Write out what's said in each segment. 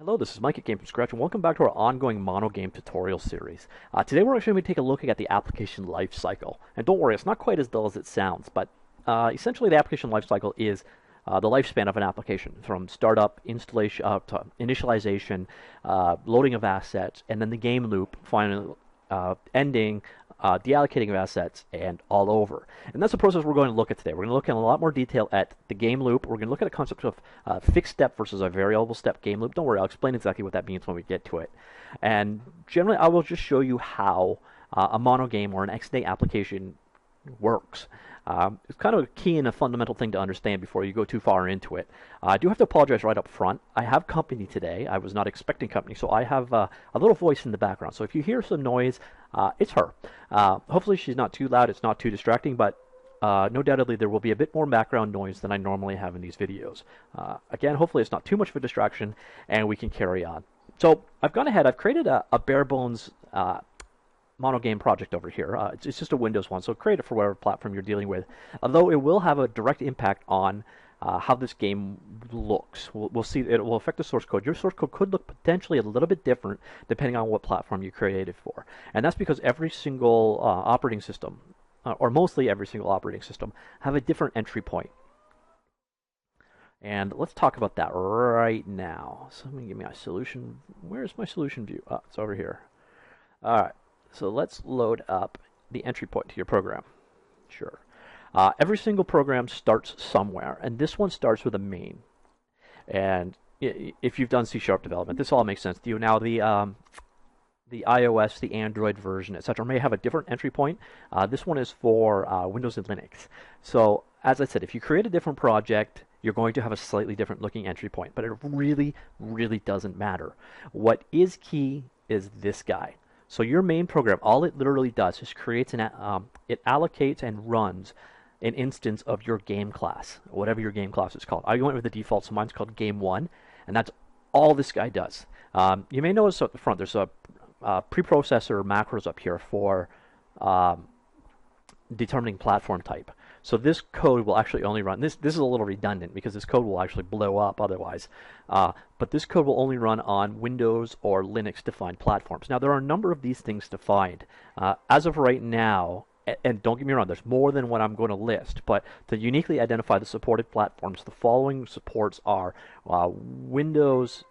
Hello, this is Mike at Gamefromscratch, and welcome back to our ongoing MonoGame tutorial series. Today we're actually going to take a look at the application lifecycle. And don't worry, it's not quite as dull as it sounds, but essentially the application lifecycle is the lifespan of an application, from startup, installation, to initialization, loading of assets, and then the game loop, finally ending, deallocating of assets, and all over. And that's the process we're going to look at today. We're going to look in a lot more detail at the game loop. We're going to look at a concept of fixed step versus a variable step game loop. Don't worry, I'll explain exactly what that means when we get to it. And generally, I will just show you how a monogame or an XNA application works. It's kind of a key and a fundamental thing to understand before you go too far into it. I do have to apologize right up front. I have company today. I was not expecting company, so I have a little voice in the background. So if you hear some noise, it's her. Hopefully she's not too loud, it's not too distracting, but no doubtedly there will be a bit more background noise than I normally have in these videos. Again, hopefully it's not too much of a distraction, and we can carry on. So I've gone ahead, I've created a bare bones MonoGame project over here. It's just a Windows one, so create it for whatever platform you're dealing with. Although it will have a direct impact on how this game looks. We'll see it will affect the source code. Your source code could look potentially a little bit different depending on what platform you create it for. And that's because every single operating system, or mostly every single operating system, have a different entry point. And let's talk about that right now. So let me give me my solution. Where's my solution view? Oh, it's over here. All right. So let's load up the entry point to your program. Sure. Every single program starts somewhere, and this one starts with a main. And if you've done C# development, this all makes sense to you. Now the iOS, the Android version, etc., may have a different entry point. This one is for Windows and Linux. So as I said, if you create a different project, you're going to have a slightly different looking entry point, but it really, really doesn't matter. What is key is this guy. So your main program, all it literally does is creates it allocates and runs an instance of your game class, whatever your game class is called. I went with the default, so mine's called Game 1, and that's all this guy does. You may notice at the front there's a preprocessor macros up here for determining platform type. So this code will actually only run, this is a little redundant because this code will actually blow up otherwise, but this code will only run on Windows or Linux defined platforms. Now there are a number of these things defined. As of right now, and don't get me wrong, there's more than what I'm going to list, but to uniquely identify the supported platforms, the following supports are Windows,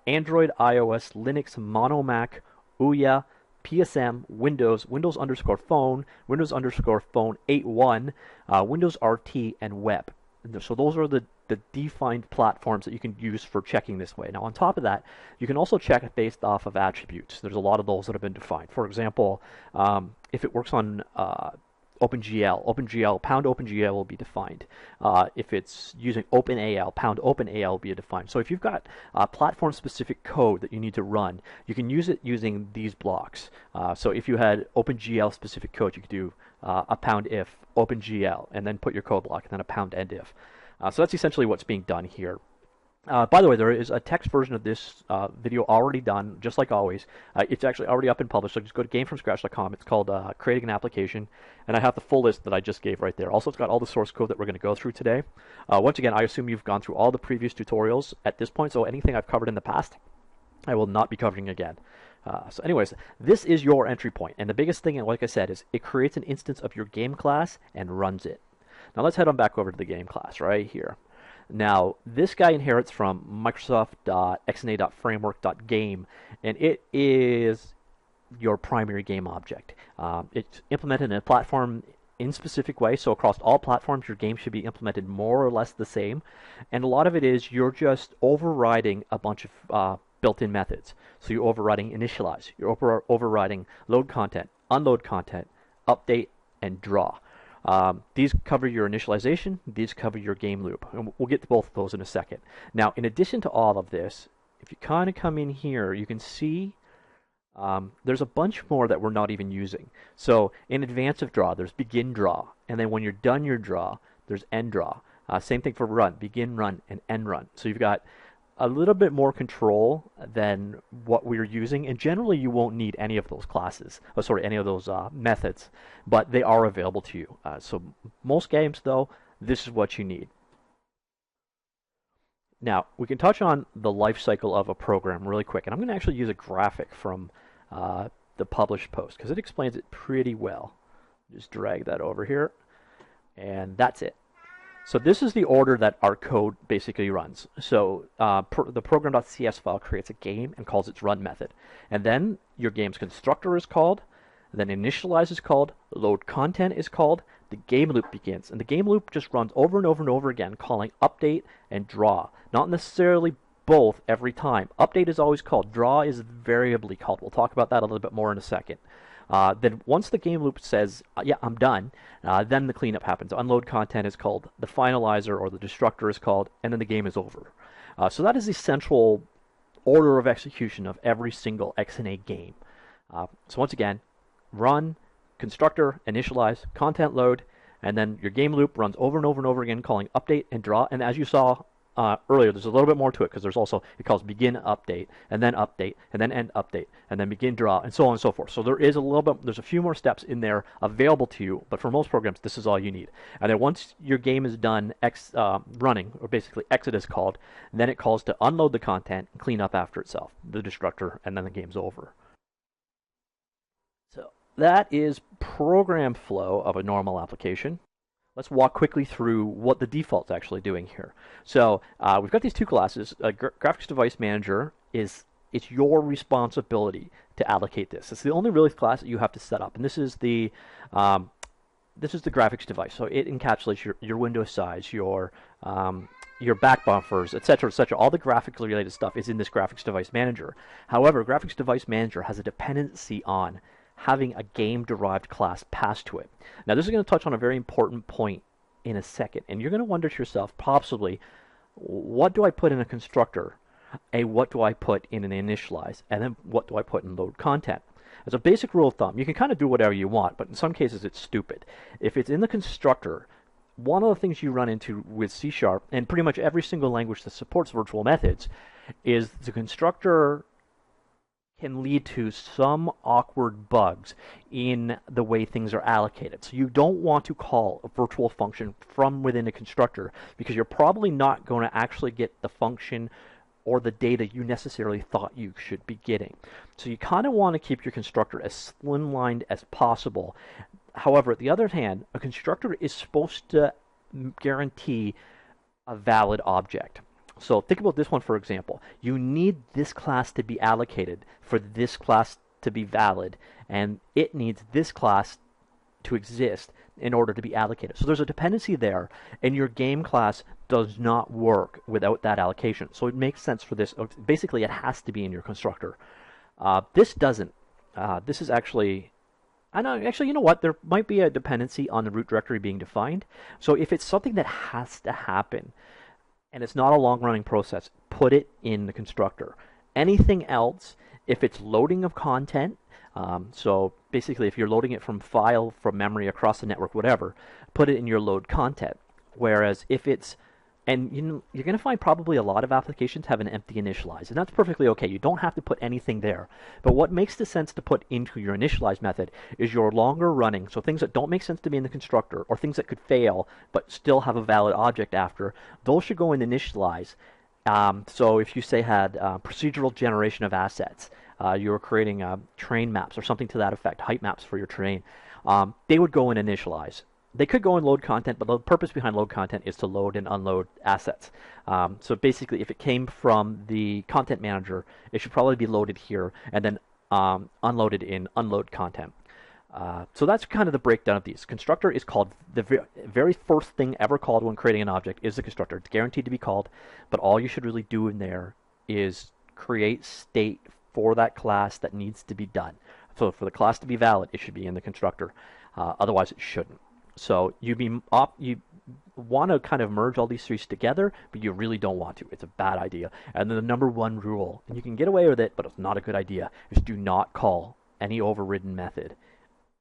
Android, iOS, Linux, Mono Mac, Ouya, PSM, Windows, Windows underscore phone, Windows underscore phone 8.1, Windows RT, and web. So those are the defined platforms that you can use for checking this way. Now on top of that, you can also check it based off of attributes. There's a lot of those that have been defined. For example, if it works on OpenGL, pound OpenGL will be defined. If it's using OpenAL, pound OpenAL will be defined. So if you've got platform-specific code that you need to run, you can use it using these blocks. So if you had OpenGL-specific code, you could do a pound if OpenGL, and then put your code block, and then a pound end if. So that's essentially what's being done here. By the way, there is a text version of this video already done, just like always. It's actually already up and published, so just go to Gamefromscratch.com. It's called Creating an Application, and I have the full list that I just gave right there. Also, it's got all the source code that we're going to go through today. Once again, I assume you've gone through all the previous tutorials at this point, so anything I've covered in the past, I will not be covering again. So anyways, this is your entry point, and the biggest thing, like I said, is it creates an instance of your game class and runs it. Now let's head on back over to the game class right here. Now, this guy inherits from Microsoft.xna.framework.game, and it is your primary game object. It's implemented in a platform in specific way, so across all platforms your game should be implemented more or less the same, and a lot of it is you're just overriding a bunch of built-in methods. So you're overriding initialize, you're overriding load content, unload content, update, and draw. These cover your initialization, these cover your game loop, and we'll get to both of those in a second. Now, in addition to all of this, if you kind of come in here, you can see there's a bunch more that we're not even using. So in advance of draw, there's begin draw, and then when you're done your draw, there's end draw. Same thing for run, begin run, and end run. So you've got a little bit more control than what we're using, and generally you won't need any of those classes, any of those methods, but they are available to you. So most games, though, this is what you need. Now, we can touch on the life cycle of a program really quick, and I'm going to actually use a graphic from the published post because it explains it pretty well. Just drag that over here, and that's it. So this is the order that our code basically runs. So the program.cs file creates a game and calls its run method. And then your game's constructor is called, then initialize is called, load content is called, the game loop begins. And the game loop just runs over and over and over again, calling update and draw. Not necessarily both every time. Update is always called. Draw is variably called. We'll talk about that a little bit more in a second. Then once the game loop says, yeah, I'm done, then the cleanup happens. Unload content is called, the finalizer or the destructor is called, and then the game is over. So that is the central order of execution of every single XNA game. So once again, run, constructor, initialize, content load, and then your game loop runs over and over and over again, calling update and draw. And as you saw earlier, there's a little bit more to it because there's also, it calls begin update, and then end update, and then begin draw, and so on and so forth. So there is a little bit, there's a few more steps in there available to you, but for most programs, this is all you need. And then once your game is done running, or basically exit is called, then it calls to unload the content and clean up after itself, the destructor, and then the game's over. So that is program flow of a normal application. Let's walk quickly through what the default's actually doing here. So we've got these two classes. Graphics Device Manager it's your responsibility to allocate this. It's the only really class that you have to set up, and this is the graphics device. So it encapsulates your window size, your back buffers, etc., etc. All the graphically related stuff is in this Graphics Device Manager. However, Graphics Device Manager has a dependency on having a game-derived class passed to it. Now, this is going to touch on a very important point in a second, and you're going to wonder to yourself, possibly, what do I put in a constructor? What do I put in an initialize? And then what do I put in load content? As a basic rule of thumb, you can kind of do whatever you want, but in some cases it's stupid. If it's in the constructor, one of the things you run into with C# and pretty much every single language that supports virtual methods is the constructor can lead to some awkward bugs in the way things are allocated. So you don't want to call a virtual function from within a constructor because you're probably not going to actually get the function or the data you necessarily thought you should be getting. So you kind of want to keep your constructor as slimlined as possible. However, on the other hand, a constructor is supposed to guarantee a valid object. So think about this one, for example. You need this class to be allocated for this class to be valid, and it needs this class to exist in order to be allocated. So there's a dependency there, and your game class does not work without that allocation. So it makes sense for this. Basically, it has to be in your constructor. This doesn't. This is actually... Actually, you know what? There might be a dependency on the root directory being defined. So if it's something that has to happen, and it's not a long-running process, put it in the constructor. Anything else, if it's loading of content, so basically if you're loading it from file, from memory, across the network, whatever, put it in your load content. Whereas if it's, and you're going to find probably a lot of applications have an empty initialize, and that's perfectly okay. You don't have to put anything there. But what makes the sense to put into your initialize method is your longer running, so things that don't make sense to be in the constructor, or things that could fail but still have a valid object after, those should go in initialize. So if you say had procedural generation of assets, you were creating train maps or something to that effect, height maps for your train, they would go in initialize. They could go in load content, but the purpose behind load content is to load and unload assets. So basically, if it came from the content manager, it should probably be loaded here and then unloaded in unload content. So that's kind of the breakdown of these. Constructor is called, the very first thing ever called when creating an object is the constructor. It's guaranteed to be called, but all you should really do in there is create state for that class that needs to be done. So for the class to be valid, it should be in the constructor. Otherwise, it shouldn't. So you want to kind of merge all these three together, but you really don't want to. It's a bad idea. And then the number one rule, and you can get away with it, but it's not a good idea, is do not call any overridden method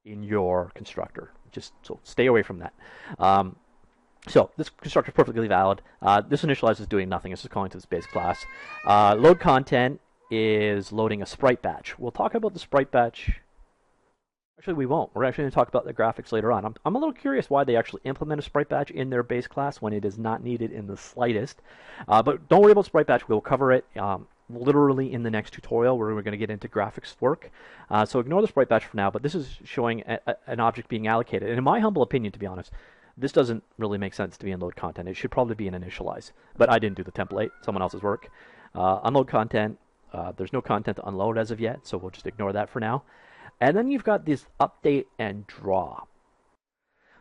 in your constructor. So stay away from that. So this constructor is perfectly valid. This initialize is doing nothing. It's just calling to this base class. Load content is loading a sprite batch. We'll talk about the sprite batch Actually, we won't. We're actually going to talk about the graphics later on. I'm a little curious why they actually implement a sprite batch in their base class when it is not needed in the slightest. But don't worry about sprite batch. We'll cover it literally in the next tutorial where we're going to get into graphics work. So ignore the sprite batch for now, but this is showing an object being allocated. And in my humble opinion, to be honest, this doesn't really make sense to be in load content. It should probably be in initialize. But I didn't do the template, someone else's work. Unload content, there's no content to unload as of yet, so we'll just ignore that for now. And then you've got this update and draw.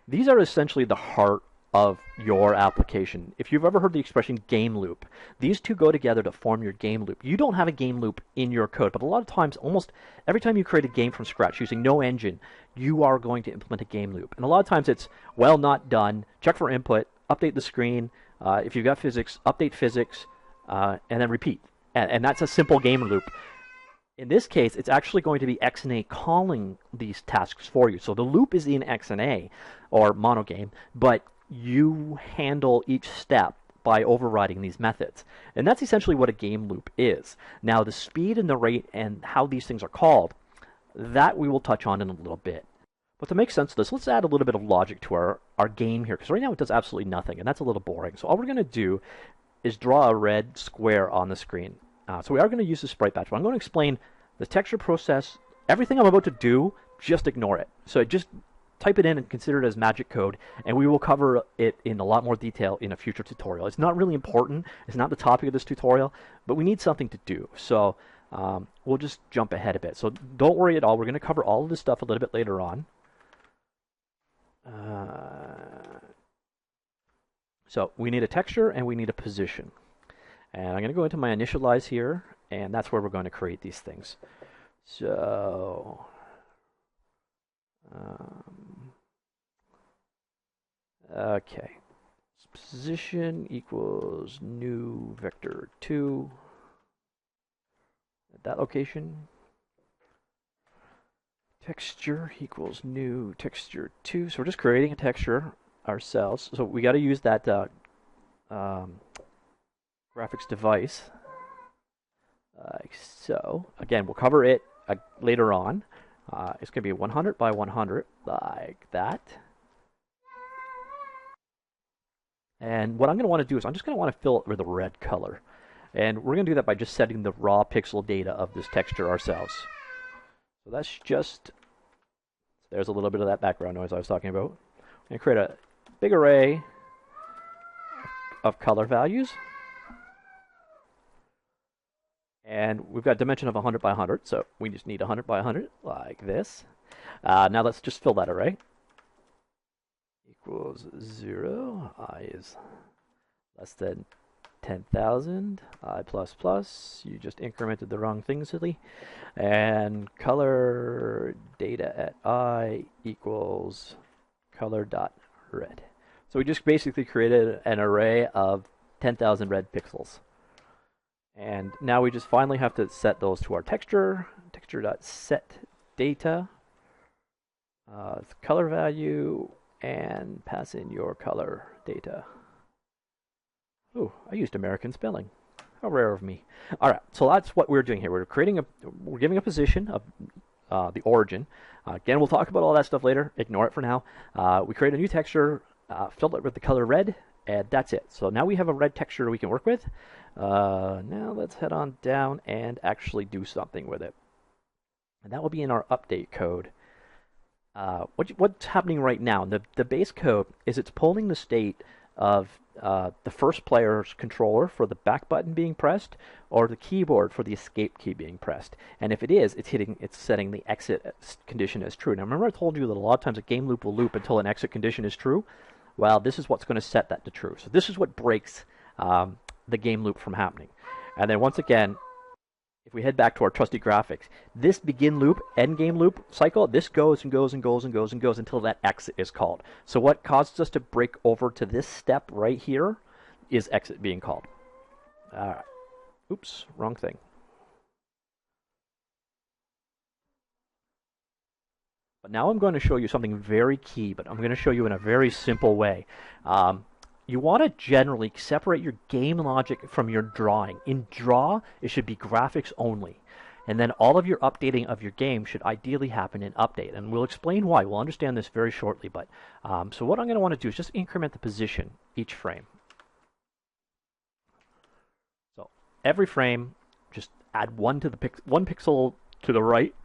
These are essentially the heart of your application. If you've ever heard the expression game loop, these two go together to form your game loop. You don't have a game loop in your code, but a lot of times, almost every time you create a game from scratch using no engine, you are going to implement a game loop. And a lot of times it's, well, not done, check for input, update the screen, if you've got physics, update physics, and then repeat. And that's a simple game loop. In this case, it's actually going to be XNA calling these tasks for you. So the loop is in XNA, or MonoGame, but you handle each step by overriding these methods. And that's essentially what a game loop is. Now, the speed and the rate and how these things are called, that we will touch on in a little bit. But to make sense of this, let's add a little bit of logic to our game here, because right now it does absolutely nothing, and that's a little boring. So all we're going to do is draw a red square on the screen. So we are going to use the sprite batch, but I'm going to explain the texture process. Everything I'm about to do, just ignore it. So just type it in and consider it as magic code, and we will cover it in a lot more detail in a future tutorial. It's not really important. It's not the topic of this tutorial, but we need something to do. So we'll just jump ahead a bit. So don't worry at all. We're going to cover all of this stuff a little bit later on. So we need a texture and we need a position. And I'm going to go into my initialize here, and that's where we're going to create these things. So, okay. Position equals new vector 2 at that location. Texture equals new texture 2. So we're just creating a texture ourselves. So we got to use that graphics device. So again, we'll cover it later on. It's going to be 100 by 100 like that. And what I'm going to want to do is I'm just going to want to fill it with a red color. And we're going to do that by just setting the raw pixel data of this texture ourselves. So that's just, there's a little bit of that background noise I was talking about. I'm going to create a big array of color values. And we've got a dimension of 100 by 100, so we just need 100 by 100, like this. Now let's just fill that array. Equals 0, I is less than 10,000, I plus plus, you just incremented the wrong thing, silly. And color data at I equals color dot red. So we just basically created an array of 10,000 red pixels. And now we just finally have to set those to our texture. Texture.set data, color value, and pass in your color data. Ooh, I used American spelling. How rare of me. All right, so that's what we're doing here. We're giving a position of the origin. Again, we'll talk about all that stuff later. Ignore it for now. We create a new texture, fill it with the color red, and that's it. So now we have a red texture we can work with. Now let's head on down and actually do something with it. And that will be in our update code. What's happening right now? The base code is it's pulling the state of the first player's controller for the back button being pressed, or the keyboard for the escape key being pressed. And if it is, it's setting the exit condition as true. Now remember I told you that a lot of times a game loop will loop until an exit condition is true? Well, this is what's going to set that to true. So this is what breaks the game loop from happening. And then once again, if we head back to our trusty graphics, this begin loop, end game loop cycle, this goes and goes and goes and goes and goes until that exit is called. So what causes us to break over to this step right here is exit being called. Oops, wrong thing. But now I'm going to show you something very key, but I'm going to show you in a very simple way. You want to generally separate your game logic from your drawing. In draw, it should be graphics only. And then all of your updating of your game should ideally happen in update. And we'll explain why. We'll understand this very shortly. But so what I'm going to want to do is just increment the position each frame. So every frame, just add one pixel to the right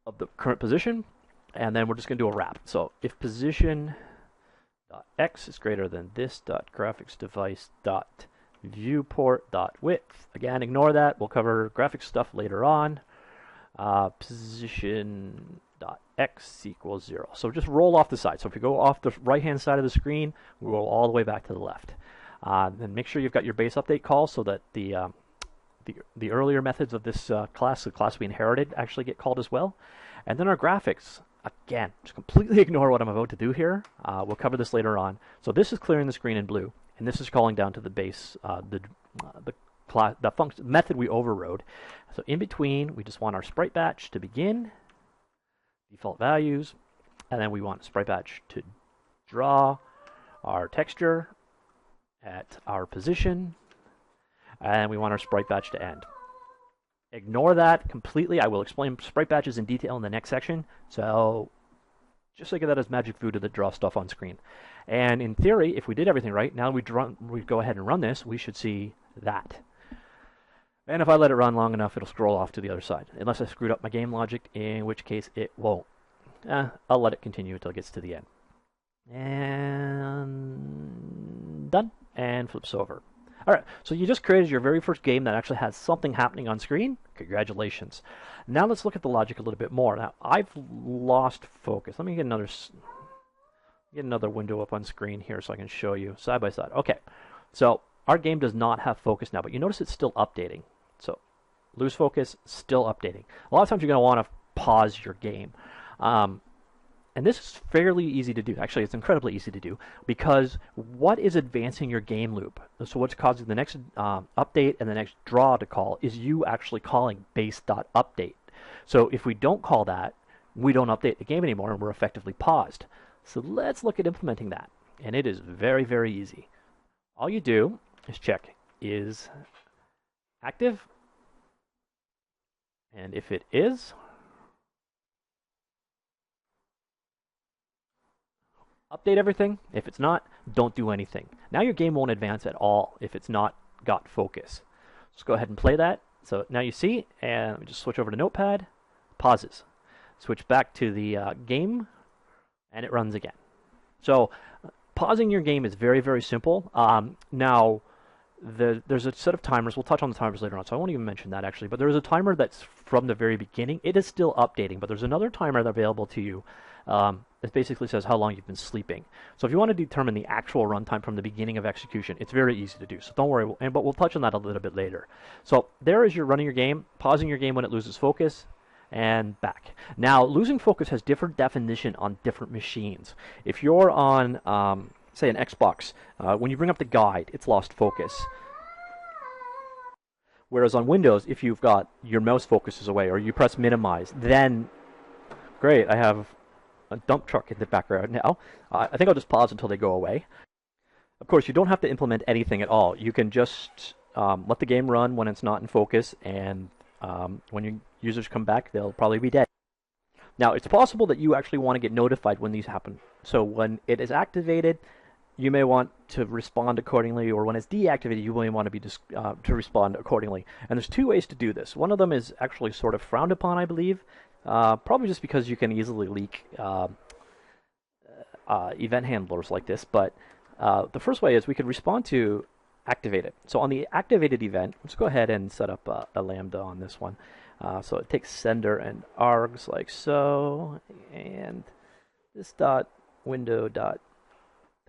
of the current position, and then we're just going to do a wrap. So if position x is greater than this graphics device viewport width. Again, ignore that. We'll cover graphics stuff later on. Position x equals 0. So just roll off the side. So if you go off the right-hand side of the screen, we'll roll all the way back to the left. Then make sure you've got your base update call so that the earlier methods of this class, the class we inherited, actually get called as well. And then our graphics, again, just completely ignore what I'm about to do here. We'll cover this later on. So this is clearing the screen in blue. And this is calling down to the base, the function method we overrode. So in between, we just want our sprite batch to begin, default values, and then we want sprite batch to draw our texture at our position, and we want our sprite batch to end. Ignore that completely. I will explain sprite batches in detail in the next section. So just think of that as magic voodoo to draw stuff on screen. And in theory, if we did everything right, now we go ahead and run this, we should see that. And if I let it run long enough, it'll scroll off to the other side. Unless I screwed up my game logic, in which case it won't. I'll let it continue until it gets to the end. And done. And flips over. Alright, so you just created your very first game that actually has something happening on screen. Congratulations. Now let's look at the logic a little bit more. Now, I've lost focus. Let me get another window up on screen here so I can show you side by side. Okay, so our game does not have focus now, but you notice it's still updating. So lose focus, still updating. A lot of times you're going to want to pause your game. And this is fairly easy to do. Actually, it's incredibly easy to do because what is advancing your game loop? So what's causing the next update and the next draw to call is you actually calling base.update. So if we don't call that, we don't update the game anymore and we're effectively paused. So let's look at implementing that. And it is very, very easy. All you do is check is active. And if it is, update everything. If it's not, don't do anything. Now your game won't advance at all if it's not got focus. Let's go ahead and play that. So now you see, and let me just switch over to Notepad, pauses. Switch back to the game, and it runs again. So pausing your game is very, very simple. Now, there's a set of timers. We'll touch on the timers later on, so I won't even mention that actually. But there's a timer that's from the very beginning. It is still updating, but there's another timer that's available to you. It basically says how long you've been sleeping. So if you want to determine the actual runtime from the beginning of execution, it's very easy to do. So don't worry, but we'll touch on that a little bit later. So there is your running your game, pausing your game when it loses focus, and back. Now, losing focus has different definition on different machines. If you're on, say, an Xbox, when you bring up the guide, it's lost focus. Whereas on Windows, if you've got your mouse focuses away or you press minimize, then great, I have a dump truck in the background now. I think I'll just pause until they go away. Of course, you don't have to implement anything at all. You can just let the game run when it's not in focus, and when your users come back, they'll probably be dead. Now, it's possible that you actually want to get notified when these happen. So when it is activated, you may want to respond accordingly, or when it's deactivated, you may want to be to respond accordingly. And there's two ways to do this. One of them is actually sort of frowned upon, I believe. Probably just because you can easily leak event handlers like this. But the first way is we could respond to activate it. So on the activated event, let's go ahead and set up a lambda on this one. So it takes sender and args like so, and this dot window dot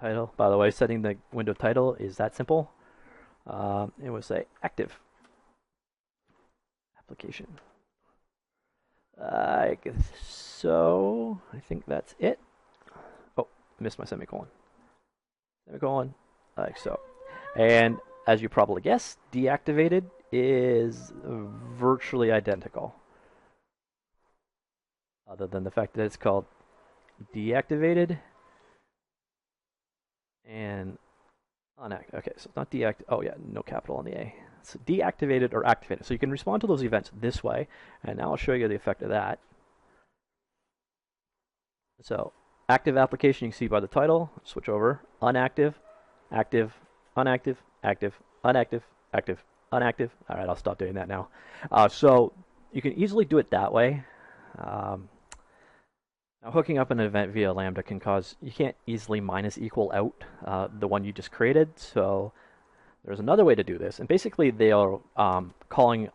title. By the way, setting the window title is that simple. It will say active application. Like so, I think that's it. Oh, I missed my semicolon. Semicolon, like so. And as you probably guessed, deactivated is virtually identical. Other than the fact that it's called deactivated and unactivated. Okay, so it's not deactivated. Oh yeah, no capital on the A. deactivated or activated. So you can respond to those events this way, and now I'll show you the effect of that. So active application, you can see by the title. Switch over. Unactive, active, unactive, active, unactive, active, unactive. All right, I'll stop doing that now. So you can easily do it that way. Now hooking up an event via Lambda can cause, you can't easily minus equal out the one you just created. So there's another way to do this. And basically they are calling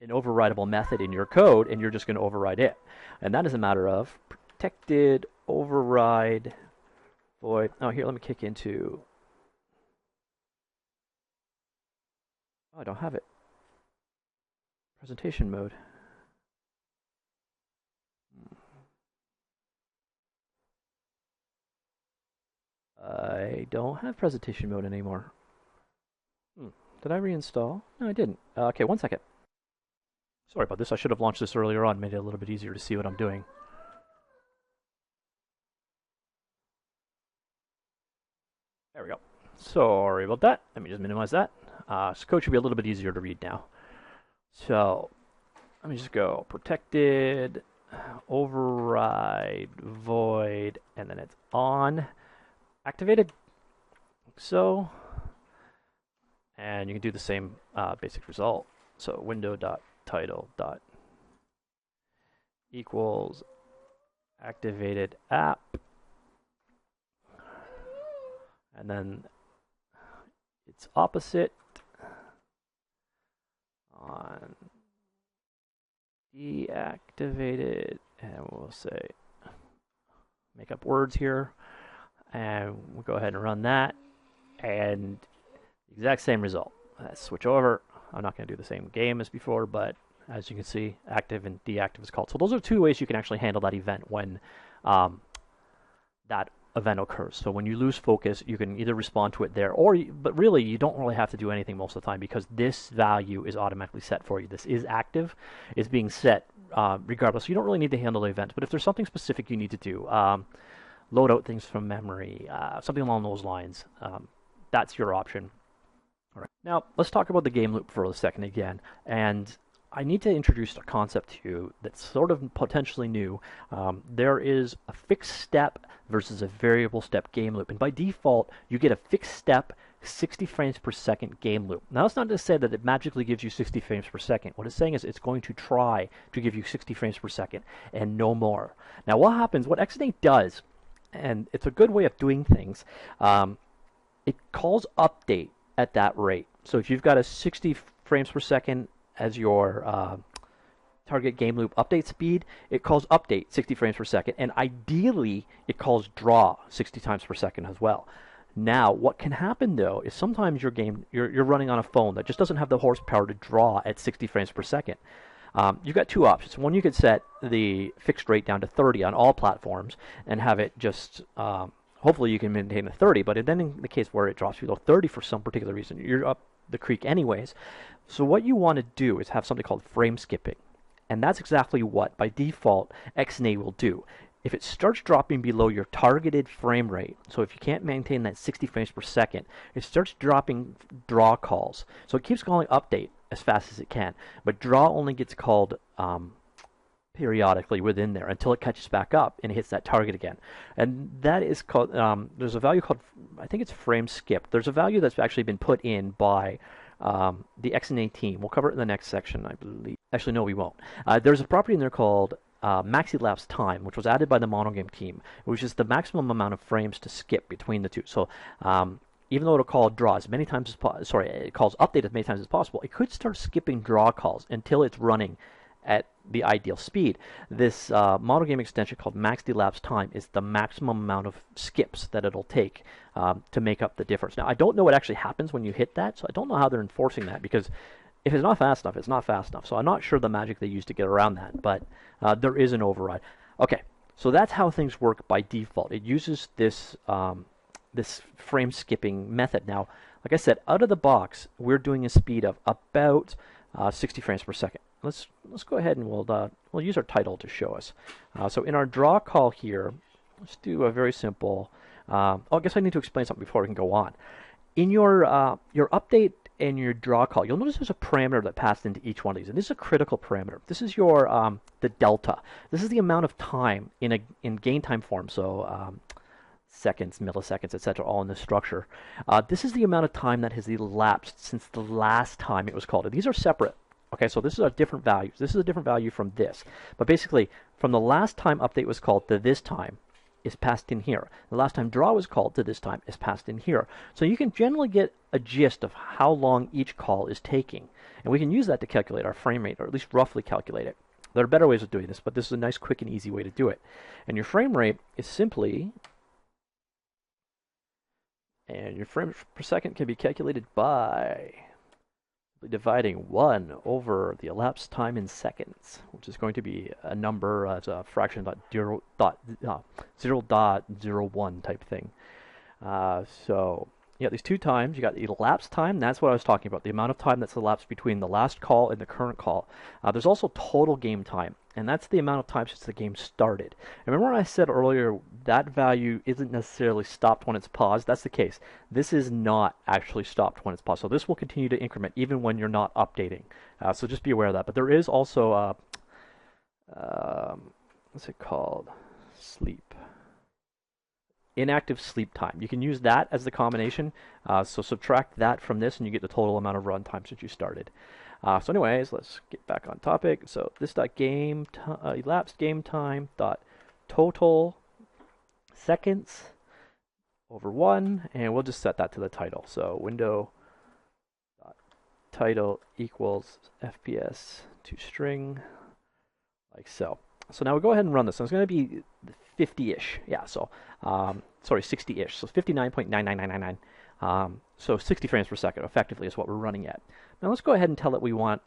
an overridable method in your code, and you're just going to override it. And that is a matter of protected override void. Oh, here, let me kick into. Oh, I don't have it. Presentation mode. I don't have presentation mode anymore. Did I reinstall? No, I didn't. Okay, 1 second. Sorry about this. I should have launched this earlier on, made it a little bit easier to see what I'm doing. There we go. Sorry about that. Let me just minimize that. So code should be a little bit easier to read now. So let me just go protected, override, void, and then it's on, activated, like so. And you can do the same basic result. So window.title equals activated app. And then its opposite on deactivated, and we'll say, make up words here, and we'll go ahead and run that, and the exact same result. Let's switch over. I'm not going to do the same game as before, but as you can see, active and deactive is called. So those are two ways you can actually handle that event when that event occurs. So when you lose focus, you can either respond to it there, but really you don't really have to do anything most of the time, because this value is automatically set for you. This is active, it's being set regardless. So you don't really need to handle the event. But if there's something specific you need to do, load out things from memory, something along those lines, that's your option. All right. Now let's talk about the game loop for a second again, and I need to introduce a concept to you that's sort of potentially new. There is a fixed step versus a variable step game loop. And by default, you get a fixed step, 60 frames per second game loop. Now, that's not to say that it magically gives you 60 frames per second. What it's saying is it's going to try to give you 60 frames per second and no more. Now, what happens, what Xnate does, and it's a good way of doing things, it calls update at that rate. So if you've got a 60 frames per second as your target game loop update speed, it calls update 60 frames per second, and ideally it calls draw 60 times per second as well. Now, what can happen though is sometimes you're running on a phone that just doesn't have the horsepower to draw at 60 frames per second. You've got two options. One, you could set the fixed rate down to 30 on all platforms and have it just hopefully you can maintain the 30, but then in the case where it drops below 30 for some particular reason, you're up the creek anyways. So what you want to do is have something called frame skipping. And that's exactly what, by default, Xnate will do. If it starts dropping below your targeted frame rate, so if you can't maintain that 60 frames per second, it starts dropping draw calls. So it keeps calling update as fast as it can, but draw only gets called periodically within there until it catches back up and hits that target again. And that is called, there's a value called, I think it's frame skip. There's a value that's actually been put in by the Xnate team. We'll cover it in the next section, I believe. Actually, no, we won't. There's a property in there called maxi elapsed time, which was added by the MonoGame team, which is the maximum amount of frames to skip between the two. So even though it'll call draw as many times as it calls update as many times as possible, it could start skipping draw calls until it's running at the ideal speed. This MonoGame extension called maxi elapsed time is the maximum amount of skips that it'll take to make up the difference. Now, I don't know what actually happens when you hit that, so I don't know how they're enforcing that, because if it's not fast enough, it's not fast enough. So I'm not sure the magic they use to get around that, but there is an override. Okay, so that's how things work by default. It uses this this frame skipping method. Now, like I said, out of the box, we're doing a speed of about 60 frames per second. Let's go ahead and we'll use our title to show us. So in our draw call here, let's do a very simple. I guess I need to explain something before we can go on. In your update and your draw call, you'll notice there's a parameter that passed into each one of these, and this is a critical parameter. This is your the delta. This is the amount of time in game time form. So seconds, milliseconds, etc., all in this structure. This is the amount of time that has elapsed since the last time it was called. And these are separate. Okay, so this is a different value. This is a different value from this. But basically, from the last time update was called to this time is passed in here. The last time draw was called to this time is passed in here. So you can generally get a gist of how long each call is taking. And we can use that to calculate our frame rate, or at least roughly calculate it. There are better ways of doing this, but this is a nice, quick, and easy way to do it. And your frame rate is simply... And your frames per second can be calculated by dividing 1 over the elapsed time in seconds, which is going to be a number as a fraction dot 0.01 type thing. So you got these two times. You got the elapsed time. That's what I was talking about, the amount of time that's elapsed between the last call and the current call. There's also total game time, and that's the amount of time since the game started. And remember when I said earlier that value isn't necessarily stopped when it's paused? That's the case. This is not actually stopped when it's paused. So this will continue to increment even when you're not updating. So just be aware of that. But there is also, what's it called? Sleep. Inactive sleep time. You can use that as the combination. So subtract that from this and you get the total amount of runtime since you started. So anyways, let's get back on topic. So this elapsed game time dot total seconds over 1, and we'll just set that to the title. So window dot title equals FPS to string, like so. So now we'll go ahead and run this. So it's going to be 50-ish. Yeah, so, sorry, 60-ish. So 59.99999. So 60 frames per second effectively is what we're running at. Now let's go ahead and tell it we want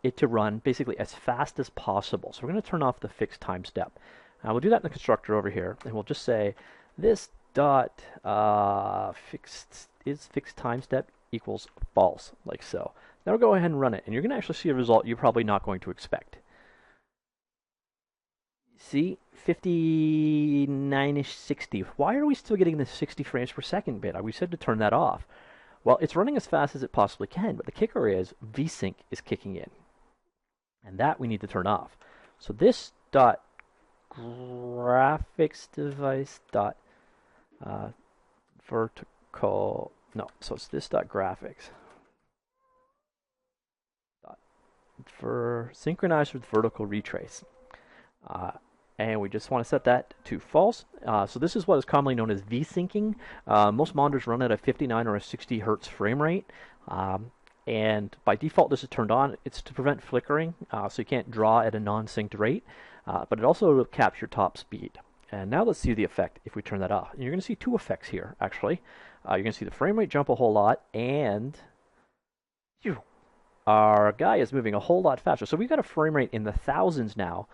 it to run basically as fast as possible. So we're going to turn off the fixed time step. We'll do that in the constructor over here, and we'll just say this dot fixed time step equals false, like so. Now we'll go ahead and run it, and you're going to actually see a result you're probably not going to expect. See, 59-ish, 60. Why are we still getting this 60 frames per second bit? We said to turn that off. Well, it's running as fast as it possibly can, but the kicker is VSync is kicking in. And that we need to turn off. So this dot graphics device dot vertical, no, so it's this dot graphics dot synchronize with vertical retrace. And we just want to set that to false. So this is what is commonly known as V-syncing. Most monitors run at a 59 or a 60 hertz frame rate. And by default, this is turned on. It's to prevent flickering, so you can't draw at a non-synced rate. But it also caps your top speed. And now let's see the effect if we turn that off. And you're going to see two effects here, actually. You're going to see the frame rate jump a whole lot, and our guy is moving a whole lot faster. So we've got a frame rate in the thousands now.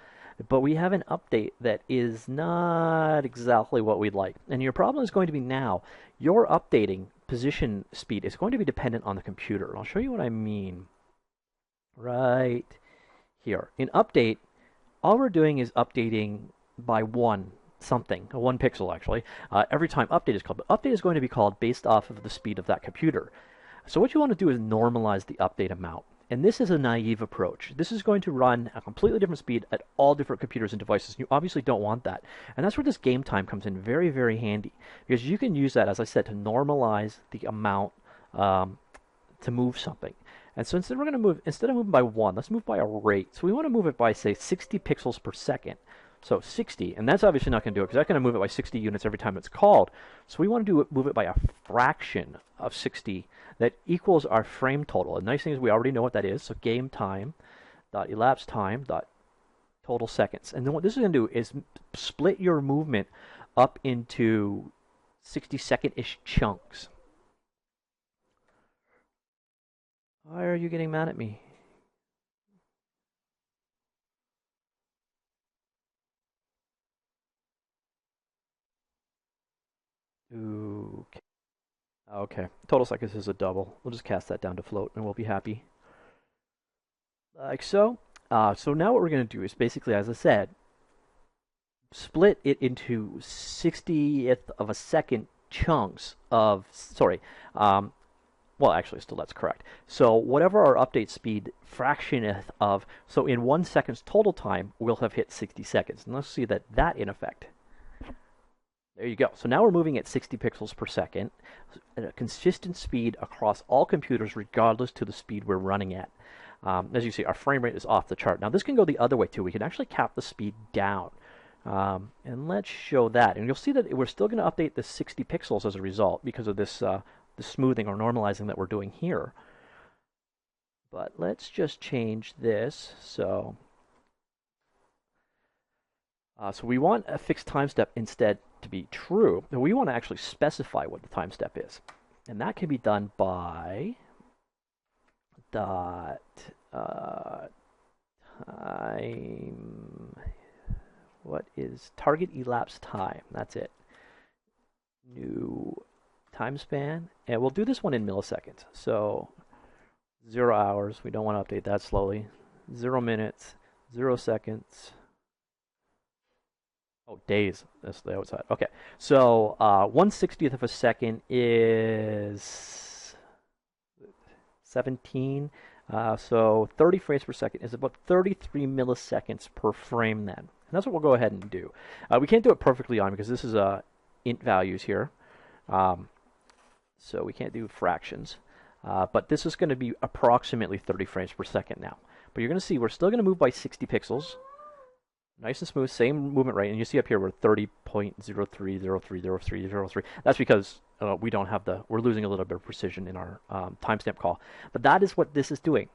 But we have an update that is not exactly what we'd like. And your problem is going to be now, your updating position speed is going to be dependent on the computer. And I'll show you what I mean right here. In update, all we're doing is updating by one pixel actually, every time update is called. But update is going to be called based off of the speed of that computer. So what you want to do is normalize the update amount. And this is a naive approach. This is going to run at a completely different speed at all different computers and devices. You obviously don't want that. And that's where this game time comes in very, very handy. Because you can use that, as I said, to normalize the amount to move something. And so instead of moving by 1, let's move by a rate. So we want to move it by, say, 60 pixels per second. So 60, and that's obviously not going to do it because that's going to move it by 60 units every time it's called. So we want to move it by a fraction of 60 that equals our frame total. The nice thing is we already know what that is. So game time dot elapsed time dot total seconds. And then what this is going to do is split your movement up into 60-second-ish chunks. Why are you getting mad at me? Okay. Total seconds is a double. We'll just cast that down to float and we'll be happy. Like so. So now what we're going to do is basically, as I said, split it into 60th of a second chunks of, well, actually, still that's correct. So whatever our update speed fractioneth of, so in 1 second's total time, we'll have hit 60 seconds. And let's see that in effect. There you go. So now we're moving at 60 pixels per second, at a consistent speed across all computers, regardless to the speed we're running at. As you see, our frame rate is off the chart. Now this can go the other way too. We can actually cap the speed down. And let's show that. And you'll see that we're still going to update the 60 pixels as a result because of this the smoothing or normalizing that we're doing here. But let's just change this. So we want a fixed time step instead to be true. And we want to actually specify what the time step is. And that can be done by dot time. What is target elapsed time? That's it. New time span. And we'll do this one in milliseconds. So 0 hours. We don't want to update that slowly. 0 minutes. 0 seconds. Oh, days. That's the outside. Okay. So 1/60th of a second is 17. So 30 frames per second is about 33 milliseconds per frame then. And that's what we'll go ahead and do. We can't do it perfectly on because this is int values here. So we can't do fractions. But this is going to be approximately 30 frames per second now. But you're going to see we're still going to move by 60 pixels. Nice and smooth, same movement rate. And you see up here we're 30.03030303. That's because we don't have we're losing a little bit of precision in our timestamp call. But that is what this is doing.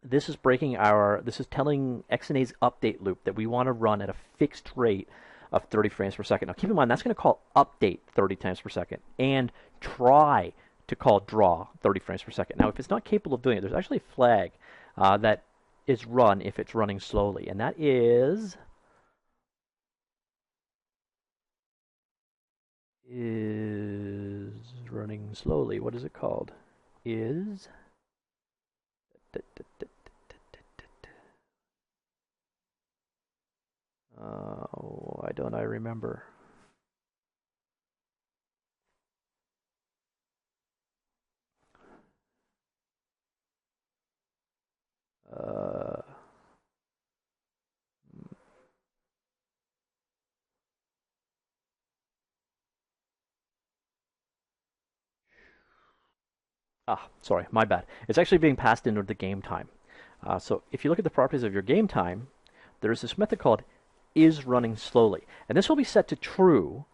This is this is telling XNA's update loop that we want to run at a fixed rate of 30 frames per second. Now keep in mind, that's going to call update 30 times per second and try to call draw 30 frames per second. Now if it's not capable of doing it, there's actually a flag that is run if it's running slowly, and that is running slowly. What is it called? Why don't I remember? Sorry, my bad. It's actually being passed into the GameTime. So if you look at the properties of your GameTime, there is this method called isRunningSlowly. And this will be set to true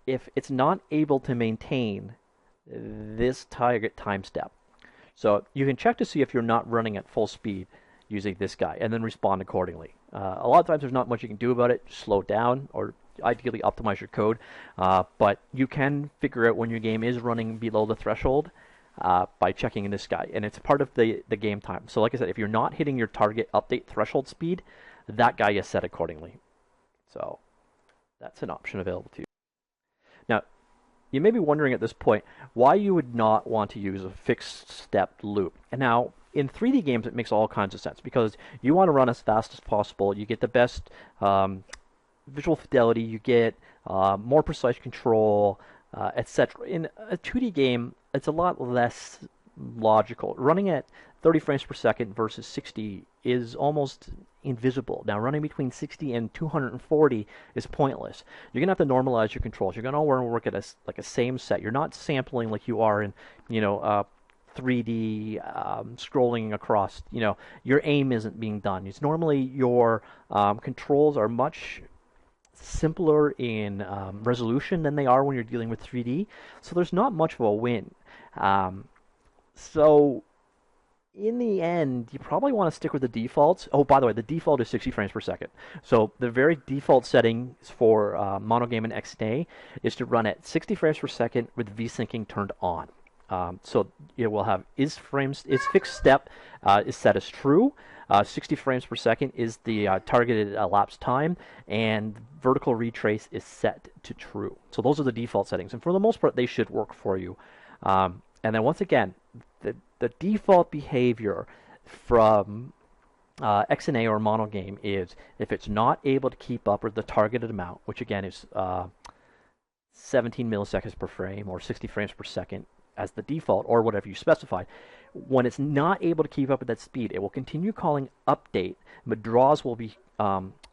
if it's not able to maintain this target time step. So you can check to see if you're not running at full speed using this guy and then respond accordingly. A lot of times there's not much you can do about it. Slow down or ideally optimize your code. But you can figure out when your game is running below the threshold by checking in this guy. And it's part of the game time. So like I said, if you're not hitting your target update threshold speed, that guy is set accordingly. So that's an option available to you. Now, you may be wondering at this point why you would not want to use a fixed step loop. And now, in 3D games, it makes all kinds of sense because you want to run as fast as possible. You get the best visual fidelity. You get more precise control, etc. In a 2D game, it's a lot less logical. Running at 30 frames per second versus 60 is almost invisible. Now, running between 60 and 240 is pointless. You're going to have to normalize your controls. You're going to want to work at a same set. You're not sampling like you are in, 3D scrolling across. Your aim isn't being done. It's normally your controls are much simpler in resolution than they are when you're dealing with 3D. So there's not much of a win. So in the end, you probably want to stick with the defaults. Oh, by the way, the default is 60 frames per second. So the very default settings for MonoGame and XNA is to run at 60 frames per second with V-syncing turned on. So it will have is fixed step is set as true. 60 frames per second is the targeted elapsed time, and vertical retrace is set to true. So those are the default settings, and for the most part, they should work for you. And then once again, the default behavior from XNA or MonoGame is if it's not able to keep up with the targeted amount, which again is 17 milliseconds per frame or 60 frames per second, as the default or whatever you specified. When it's not able to keep up with that speed, it will continue calling update, but draws will be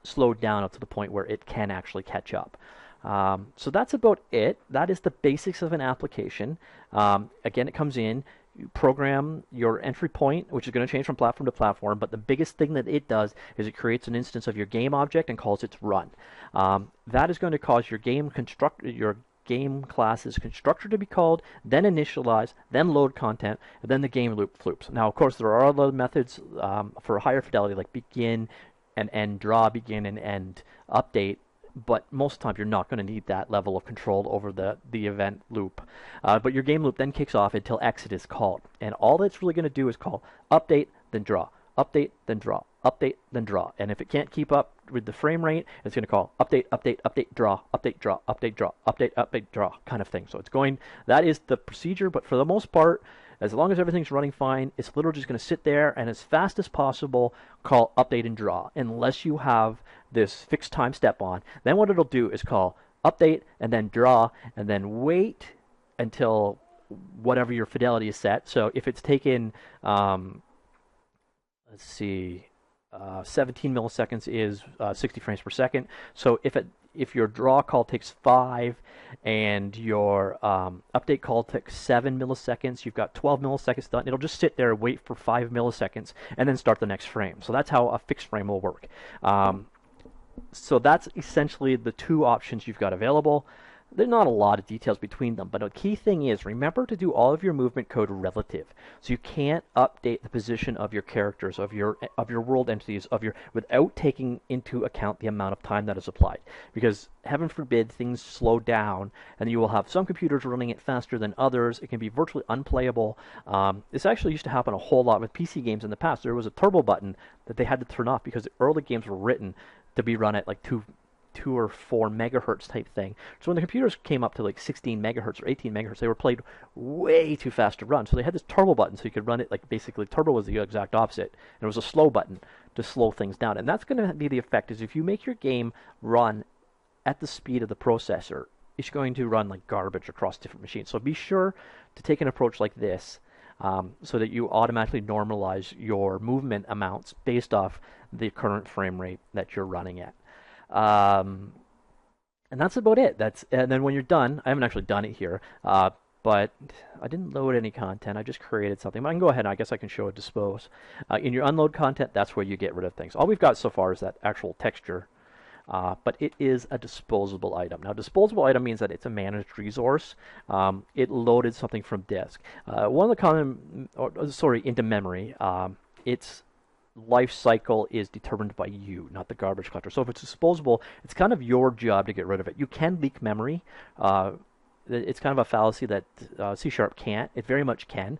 slowed down up to the point where it can actually catch up. So that's about it. That is the basics of an application. Again, it comes in, you program your entry point, which is going to change from platform to platform, but the biggest thing that it does is it creates an instance of your game object and calls its run. That is going to cause your game class's constructor to be called, then initialize, then load content, and then the game loop loops. Now, of course, there are other methods for higher fidelity, like begin and end draw, begin and end update, but most of the time you're not going to need that level of control over the event loop. But your game loop then kicks off until exit is called, and all that's really going to do is call update, then draw, update, then draw, update, then draw. And if it can't keep up with the frame rate, it's going to call update, update, update, draw, update, draw, update, draw, update, update, draw, kind of thing. So it's going, that is the procedure, but for the most part, as long as everything's running fine, it's literally just going to sit there and as fast as possible call update and draw, unless you have this fixed time step on. Then what it'll do is call update and then draw and then wait until whatever your fidelity is set. So if it's taken, let's see, 17 milliseconds is 60 frames per second. So if your draw call takes 5 and your update call takes 7 milliseconds, you've got 12 milliseconds done. It'll just sit there, wait for 5 milliseconds, and then start the next frame. So that's how a fixed frame will work. So that's essentially the two options you've got available. There's not a lot of details between them, but a key thing is remember to do all of your movement code relative. So you can't update the position of your characters, of your world entities, without taking into account the amount of time that is applied. Because heaven forbid things slow down, and you will have some computers running it faster than others. It can be virtually unplayable. This actually used to happen a whole lot with PC games in the past. There was a turbo button that they had to turn off because the early games were written to be run at like 2 or 4 megahertz type thing. So when the computers came up to like 16 megahertz or 18 megahertz, they were played way too fast to run. So they had this turbo button so you could run it like basically turbo was the exact opposite. And it was a slow button to slow things down. And that's going to be the effect is if you make your game run at the speed of the processor, it's going to run like garbage across different machines. So be sure to take an approach like this so that you automatically normalize your movement amounts based off the current frame rate that you're running at. And that's about it. And then when you're done, I haven't actually done it here, but I didn't load any content. I just created something. But I can go ahead and I guess I can show a dispose. In your unload content, that's where you get rid of things. All we've got so far is that actual texture, but it is a disposable item. Now, disposable item means that it's a managed resource. It loaded something from disk. One of the into memory. Its life cycle is determined by you, not the garbage collector. So if it's disposable, it's kind of your job to get rid of it. You can leak memory. It's kind of a fallacy that C# can't. It very much can.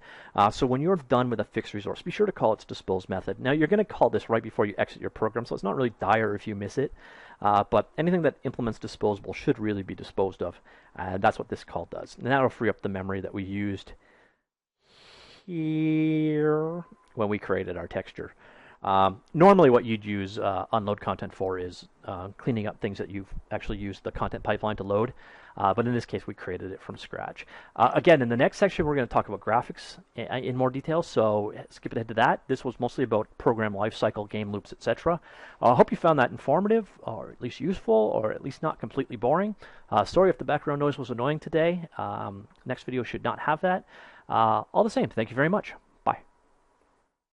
So when you're done with a fixed resource, be sure to call its dispose method. Now, you're going to call this right before you exit your program, so it's not really dire if you miss it. But anything that implements disposable should really be disposed of. That's what this call does. And that'll free up the memory that we used here when we created our texture. Normally what you'd use unload content for is cleaning up things that you've actually used the content pipeline to load. But in this case, we created it from scratch. Again, in the next section, we're going to talk about graphics in more detail, so skip ahead to that. This was mostly about program lifecycle, game loops, etc. I hope you found that informative, or at least useful, or at least not completely boring. Sorry if the background noise was annoying today. Next video should not have that. All the same, thank you very much.